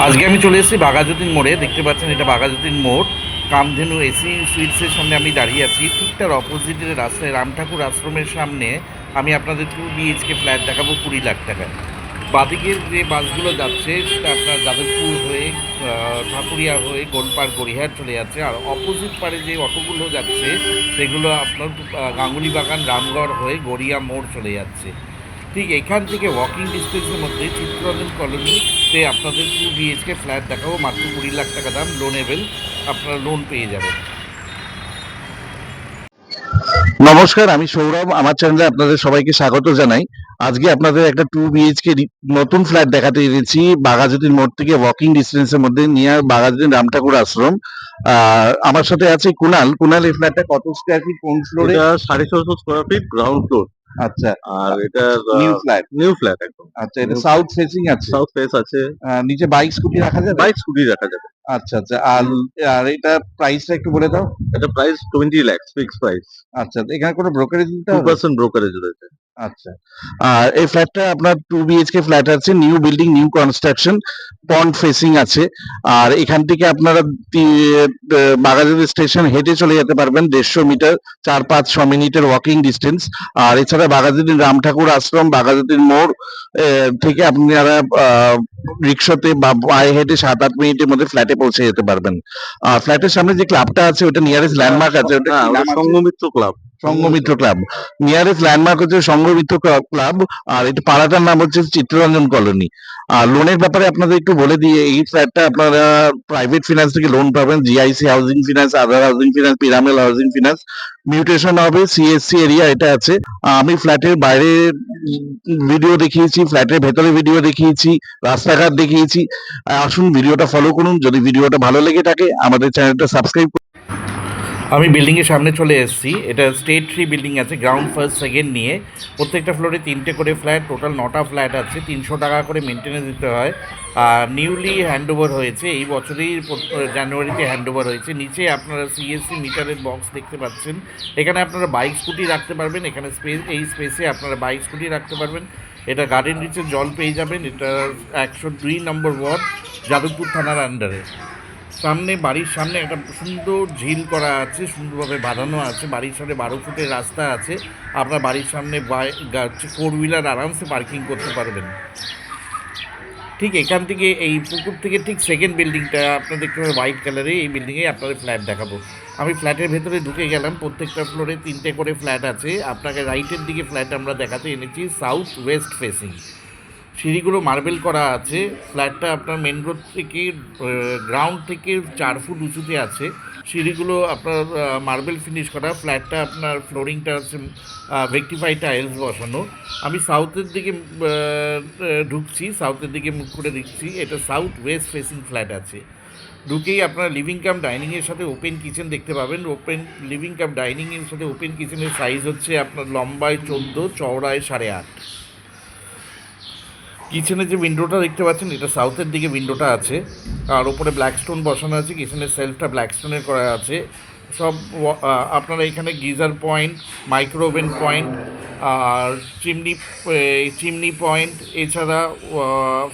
আজকে আমি চলে এসেছি বাঘাযতীন মোড়ে। দেখতে পাচ্ছেন এটা বাঘাযতীন মোড়। কামধেনু এসি সুইটসের সামনে আমি দাঁড়িয়ে আছি। ঠিক তার অপোজিটের রাস্তায় রাম ঠাকুর আশ্রমের সামনে আমি আপনাদের 2 BHK ফ্ল্যাট দেখাবো 20 লাখ টাকায়। বাদিকের যে বাসগুলো যাচ্ছে সেটা আপনার যাদবপুর হয়ে ঠাকুরিয়া হয়ে গোলপাড় গড়িয়াহাট চলে যাচ্ছে, আর অপোজিট পারে যে অটোগুলো যাচ্ছে সেগুলো আপনার গাঙ্গুলি বাগান রামগড় হয়ে গড়িয়া মোড় চলে যাচ্ছে। ঠিক এখান থেকে ওয়াকিং ডিস্টেন্সের মধ্যে চিত্তরঞ্জন কলোনিতে আপনাদের 2 BHK ফ্ল্যাট দেখাবো, মাত্র 20 লাখ টাকা দাম, লোনেবেল। আপনারা লোন পেয়ে যাবেন। নমস্কার, আমি সৌরভ। আমার চ্যানেলে আপনাদের সবাইকে স্বাগত জানাই। আজকে আপনাদের একটা 2 BHK নতুন ফ্ল্যাট দেখাতে এসেছি বাঘাযতীন মোড় থেকে ওয়াকিং ডিস্টেন্সের মধ্যে, নিয়ার বাঘাযতীন রাম ঠাকুর আশ্রম। আমার সাথে আছে কুনাল। কুনাল, এই ফ্ল্যাটটা কত স্কোয়ার ফিট, কোন ফ্লোরে? এটা 650 স্কোয়ার ফিট, গ্রাউন্ড ফ্লোর। আচ্ছা, আর এটা নিউ ফ্ল্যাট। নিউ ফ্ল্যাট একদম। আচ্ছা, এটা সাউথ ফেসিং আছে? সাউথ ফেস আছে। নিচে বাইক স্কুটি রাখা যাবে? বাইক স্কুটি রাখা যাবে। আচ্ছা আচ্ছা। আর আর এটা প্রাইসটা একটু বলে দাও। এটা প্রাইস 20 লাখ ফিক্স প্রাইস। আচ্ছা, এখানে কোনো ব্রোকারেজ দিতে হবে? 2% ব্রোকারেজ রয়েছে। আচ্ছা। আর এই ফ্ল্যাটটা আপনার 2 BHK ফ্ল্যাট আছে, নিউ বিল্ডিং, নিউ কনস্ট্রাকশন, পন্ড ফেসিং আছে। আর এখান থেকে আপনারা বাঘাযতীন স্টেশন হেঁটে চলে যেতে পারবেন 150 মিটার, 4-5 মিনিটের ওয়াকিং ডিস্টেন্স। আর এছাড়া বাঘাযতীন রাম ঠাকুর আশ্রম, বাঘাযতীন মোড় থেকে আপনারা রিক্সাতে বা পায়ে হেঁটে 7-8 মিনিটের মধ্যে ফ্ল্যাটে পৌঁছে যেতে পারবেন। আর ফ্ল্যাটের সামনে যে ক্লাবটা আছে ওটা নিয়ারেস্ট ল্যান্ডমার্ক আছে, ওটা হ্যাঁ, ওটা Sanghamitra club. Sanghamitra club. Nearest landmark হচ্ছে সংঘমিত্র ক্লাব। আর এটা পাড়াটার নাম হচ্ছে চিত্তরঞ্জন কলোনি। আর লোনের ব্যাপারে আপনাদের একটু বলে দিয়ে, এই ফ্ল্যাটটা আপনারা প্রাইভেট ফিনান্স থেকে লোন পাবেন, GIC housing finance, other housing finance, Piramal housing finance. Mutation হবে, সিএসসি এরিয়া এটা আছে। আমি ফ্ল্যাটের বাইরে ভিডিও দেখিয়েছি, ফ্ল্যাটের ভেতরে ভিডিও দেখিয়েছি, রাস্তাঘাট দেখিয়েছি। আসুন ভিডিওটা ফলো করুন। যদি ভিডিওটা ভালো লেগে থাকে আমাদের চ্যানেলটা সাবস্ক্রাইব। আমি বিল্ডিংয়ের সামনে চলে এসেছি। এটা স্টেট 3 বিল্ডিং আছে, গ্রাউন্ড ফার্স্ট সেকেন্ড নিয়ে। প্রত্যেকটা ফ্লোরে 3টে করে ফ্ল্যাট, টোটাল 9টা ফ্ল্যাট আছে। 300 টাকা করে মেনটেন্যান্স দিতে হয়। আর নিউলি হ্যান্ডওভার হয়েছে, এই বছরেই জানুয়ারিতে হ্যান্ডওভার হয়েছে। নিচে আপনারা সিএসসি মিটারের বক্স দেখতে পাচ্ছেন। এখানে আপনারা বাইক স্কুটি রাখতে পারবেন। এখানে এই স্পেসে আপনারা বাইক স্কুটি রাখতে পারবেন। এটা গার্ডেন রিচের জল পেয়ে যাবেন। এটা 102 নম্বর ওয়ার্ড, যাদবপুর থানার আন্ডারে। বাড়ির সামনে একটা সুন্দর ঝিল করা আছে, সুন্দরভাবে বাঁধানো আছে। বাড়ির সামনে 12 ফুটের রাস্তা আছে। আপনার বাড়ির সামনে 4 হুইলার আরামসে পার্কিং করতে পারবেন। ঠিক এখান থেকে, এই পুকুর থেকে ঠিক সেকেন্ড বিল্ডিংটা আপনার দেখতে পাবেন হোয়াইট কালারে, এই বিল্ডিংয়ে আপনাদের ফ্ল্যাট দেখাবো। আমি ফ্ল্যাটের ভেতরে ঢুকে গেলাম। প্রত্যেকটা ফ্লোরে 3টে করে ফ্ল্যাট আছে। আপনাকে রাইটের দিকে ফ্ল্যাট আমরা দেখাতে এনেছি, সাউথ ওয়েস্ট ফেসিং। সিঁড়িগুলো মার্বেল করা আছে। ফ্ল্যাটটা আপনার মেন রোড থেকে, গ্রাউন্ড থেকে 4 ফুট উঁচুতে আছে। সিঁড়িগুলো আপনার মার্বেল ফিনিশ করা। ফ্ল্যাটটা আপনার ফ্লোরিংটা আছে ভেক্টিফাই টাইলস বসানো। আমি সাউথের দিকে ঢুকছি, সাউথের দিকে মুখ করে দেখছি। এটা সাউথ ওয়েস্ট ফেসিং ফ্ল্যাট আছে। ঢুকেই আপনার লিভিং কাম ডাইনিংয়ের সাথে ওপেন কিচেন দেখতে পাবেন। ওপেন লিভিং কাম ডাইনিংয়ের সাথে ওপেন কিচেনের সাইজ হচ্ছে আপনার লম্বায় 14, চওড়ায় 8.5। কিচেনের যে উইন্ডোটা দেখতে পাচ্ছেন এটা সাউথের দিকে উইন্ডোটা আছে। আর ওপরে ব্ল্যাক স্টোন বসানো আছে। কিচেনের সেলফটা ব্ল্যাক স্টোনের করা আছে। সব আপনারা এখানে গিজার পয়েন্ট, মাইক্রোওভেন পয়েন্ট, আর চিমনি পয়েন্ট, এছাড়া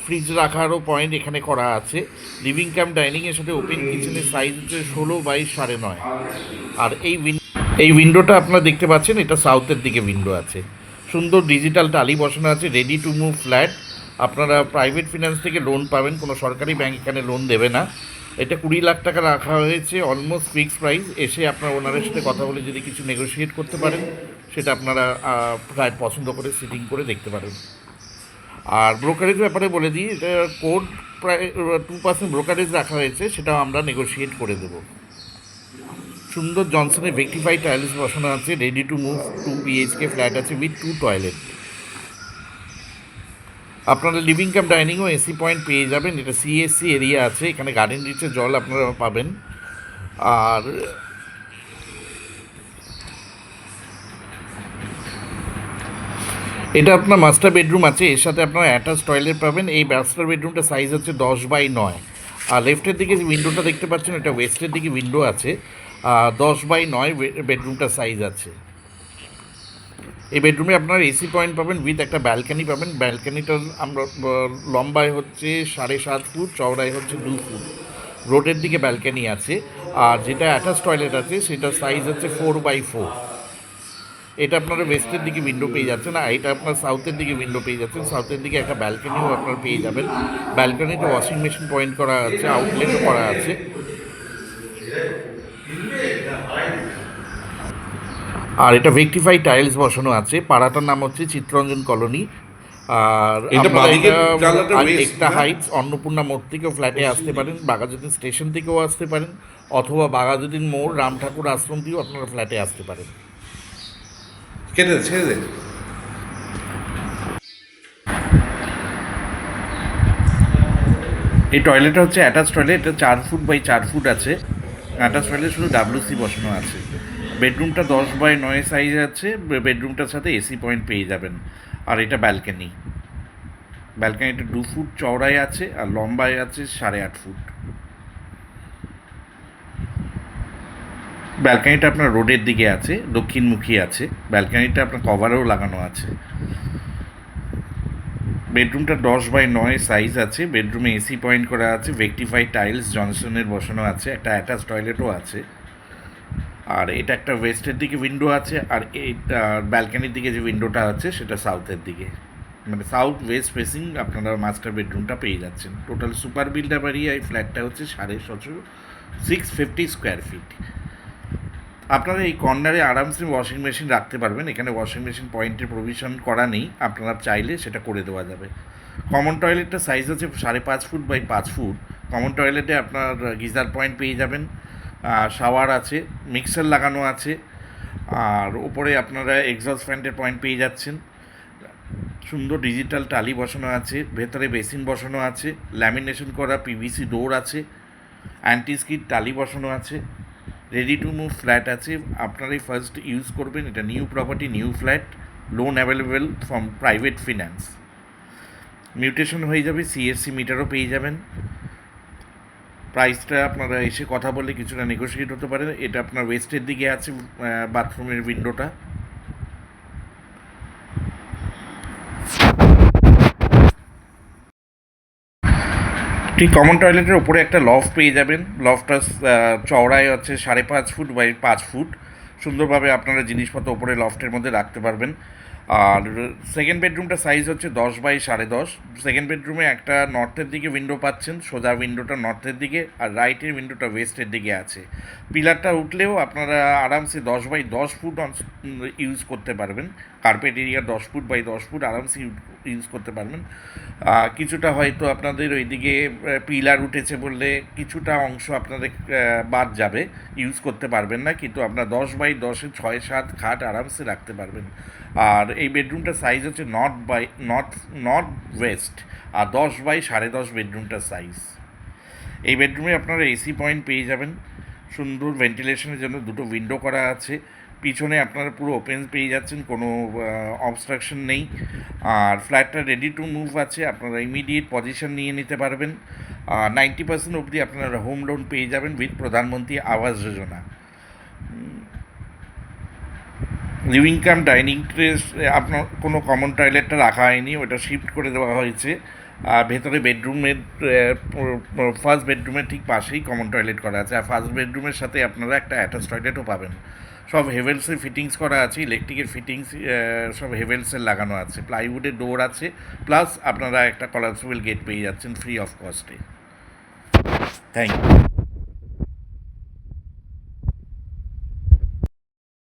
ফ্রিজ রাখারও পয়েন্ট এখানে করা আছে। লিভিং কাম ডাইনিংয়ের সাথে ওপেন কিচেনের সাইজ হচ্ছে 16/9.5। আর এই উইন্ডোটা আপনারা দেখতে পাচ্ছেন, এটা সাউথের দিকে উইন্ডো আছে। সুন্দর ডিজিটাল টালি বসানো আছে। Ready to move flat. আপনারা প্রাইভেট ফিনান্স থেকে লোন পাবেন, কোনো সরকারি ব্যাংক এখানে লোন দেবে না। এটা 20 লাখ টাকা রাখা হয়েছে, অলমোস্ট ফিক্সড প্রাইস। এসে আপনার ওনারের সাথে কথা বলে যদি কিছু নেগোশিয়েট করতে পারেন, সেটা আপনারা ফ্ল্যাট পছন্দ করে সিটিং করে দেখতে পারেন। আর ব্রোকারেজ ব্যাপারে বলে দিই, এটা কোড প্রায় 2% ব্রোকারেজ রাখা হয়েছে, সেটাও আমরা নেগোশিয়েট করে দেবো। সুন্দর জনসনের ভেক্টিফাই টাইলস বসানো আছে। Ready to move 2 BHK flat আছে উইথ 2 টয়লেট। আপনারা লিভিং কাম ডাইনিংও এসি পয়েন্ট পেয়ে যাবেন। এটা সিএসসি এরিয়া আছে। এখানে গার্ডেন রিচের জল আপনারা পাবেন। আর এটা আপনার মাস্টার বেডরুম আছে, এর সাথে আপনারা অ্যাটাচ টয়লেট পাবেন। এই মাস্টার বেডরুমটা সাইজ হচ্ছে 10/9। আর লেফটের দিকে যে উইন্ডোটা দেখতে পাচ্ছেন এটা ওয়েস্টের দিকে উইন্ডো আছে। 10/9 বেডরুমটা সাইজ আছে। এই বেডরুমে আপনার এসি পয়েন্ট পাবেন উইথ একটা ব্যালকানি পাবেন। ব্যালকানিটার আমরা লম্বায় হচ্ছে 7.5 ফুট, চওড়ায় হচ্ছে 2 ফুট। রোডের দিকে ব্যালকানি আছে। আর যেটা অ্যাটাচ টয়লেট আছে সেটার সাইজ হচ্ছে 4x4। এটা আপনারা ওয়েস্টের দিকে উইন্ডো পেয়ে যাচ্ছেন, আর এটা আপনার সাউথের দিকে উইন্ডো পেয়ে যাচ্ছেন। সাউথের দিকে একটা ব্যালকানিও আপনারা পেয়ে যাবেন। ব্যালকানিতে ওয়াশিং মেশিন পয়েন্ট করা আছে, আউটলেটও করা আছে। আর এটা ভেক্টিফাই টাইলস বসানো আছে। পাড়াটার নাম হচ্ছে চিত্তরঞ্জন কলোনি। আর এটা আপনারা বাঁদিকের এটা জানলাটা আর west, একটা না? হাইটস অন্নপূর্ণা মোড় থেকেও ফ্ল্যাটে আসতে পারেন, বাঘাযতীন স্টেশন থেকেও আসতে পারেন, অথবা বাঘাযতীন মোড় রাম ঠাকুর আশ্রম দিয়েও আপনারা ফ্ল্যাটে আসতে পারেন। কেটে দে, ছেড়ে দে। এই টয়লেটটা হচ্ছে অ্যাটাচ টয়লেট। এটা 4 ফুট বাই 4 ফুট আছে। অ্যাটাচ টয়লেট শুধু WC বসানো আছে। বেডরুমটা 10x9 সাইজ আছে। বেডরুমটার সাথে এসি পয়েন্ট পেয়ে যাবেন। আর এটা ব্যালকানি। ব্যালকানিটা 2 ফুট চওড়ায় আছে আর লম্বায় আছে 8.5 ফুট। ব্যালকানিটা আপনার রোডের দিকে আছে, দক্ষিণমুখী আছে। ব্যালকানিটা আপনার কভারেও লাগানো আছে। বেডরুমটা 10x9 সাইজ আছে। বেডরুমে এসি পয়েন্ট করা আছে, ভেক্টিফাই টাইলস জনসনের বসানো আছে, একটা অ্যাটাচ টয়লেটও আছে। আর এটা একটা ওয়েস্টের দিকে উইন্ডো আছে, আর এইটা ব্যালকানির দিকে যে উইন্ডোটা আছে সেটা সাউথের দিকে, মানে সাউথ ওয়েস্ট ফেসিং আপনারা মাস্টার বেডরুমটা পেয়ে যাচ্ছেন। টোটাল সুপার বিল্ডার বাড়িয়ে এই ফ্ল্যাটটা হচ্ছে 650 স্কোয়ার ফিট। আপনারা এই কর্নারে আরামসে ওয়াশিং মেশিন রাখতে পারবেন। এখানে ওয়াশিং মেশিন পয়েন্টের প্রভিশন করা নেই, আপনারা চাইলে সেটা করে দেওয়া যাবে। কমন টয়লেটটা সাইজ হচ্ছে 5.5 ফুট বাই 5 ফুট। কমন টয়লেটে আপনার গিজার পয়েন্ট পেয়ে যাবেন, শাওয়ার আছে, মিক্সার লাগানো আছে, আর উপরে আপনারা এক্সস্ট ফ্যানের পয়েন্ট পেয়ে যাচ্ছেন। সুন্দর ডিজিটাল টালি বসানো আছে, ভেতরে বেসিন বসানো আছে, ল্যামিনেশন করা পিভিসি ডোর আছে, অ্যান্টি স্কিড টালি বসানো আছে। রেডি টু মুভ ফ্ল্যাট আছে, আপনারাই ফার্স্ট ইউজ করবেন। এটা new property, new flat, loan available from private finance. Mutation হয়ে যাবে, সিএসসি মিটারও পেয়ে যাবেন। প্রাইসটা আপনারা এসে কথা বলে কিছুটা নেগোশিয়েট হতে পারে। এটা আপনার ওয়েস্টের দিকে আছে বাথরুমের উইন্ডোটা। ঠিক কমন টয়লেটের ওপরে একটা লফট পেয়ে যাবেন। লফটটা চওড়ায় হচ্ছে 5.5 ফুট বাই 5 ফুট। সুন্দরভাবে আপনারা জিনিসপত্র ওপরে লফটের মধ্যে রাখতে পারবেন। আর সেকেন্ড বেডরুমটা সাইজ হচ্ছে 10x10.5। সেকেন্ড বেডরুমে একটা নর্থের দিকে উইন্ডো পাচ্ছেন, সোজা উইন্ডোটা নর্থের দিকে, আর রাইটের উইন্ডোটা ওয়েস্টের দিকে আছে। পিলারটা উঠলেও আপনারা আরামসে 10x10 ফুট ইউজ করতে পারবেন। Carpet area 10 foot by 10 foot আরামসে ইউজ করতে পারবেন। কিছুটা হয়তো আপনাদের ওইদিকে পিলার উঠেছে বললে কিছুটা অংশ আপনাদের বাদ যাবে, ইউজ করতে পারবেন না, কিন্তু আপনার 10x10 6-7 খাট আরামসে রাখতে পারবেন। আর এই বেডরুমটার সাইজ হচ্ছে নর্থ ওয়েস্ট, আর 10x10.5 বেডরুমটার সাইজ। এই বেডরুমে আপনারা এসি পয়েন্ট পেয়ে যাবেন। সুন্দর ভেন্টিলেশনের জন্য দুটো উইন্ডো করা আছে। পিছনে আপনারা পুরো ওপেন পেয়ে যাচ্ছেন, কোনো অবস্ট্রাকশন নেই। আর ফ্ল্যাটটা রেডি টু মুভ আছে, আপনারা ইমিডিয়েট পজিশন নিয়ে নিতে পারবেন। 90% অবধি আপনারা হোম লোন পেয়ে যাবেন উইথ প্রধানমন্ত্রী Awas Yojana. Living cum dining place আপনার কোনো কমন টয়লেটটা রাখা হয়নি, ওটা শিফট করে দেওয়া হয়েছে। আর ভেতরে বেডরুমের ফার্স্ট বেডরুমের ঠিক পাশেই কমন টয়লেট করা আছে। আর ফার্স্ট বেডরুমের সাথে আপনারা একটা অ্যাটাচ টয়লেটও পাবেন। সব হেভেলসের ফিটিংস করা আছে, ইলেকট্রিকের ফিটিংস সব হেভেলসের লাগানো আছে, প্লাইউডের ডোর আছে, প্লাস আপনারা একটা কলারসেবল গেট পেয়ে যাচ্ছেন free of cost. Thank you.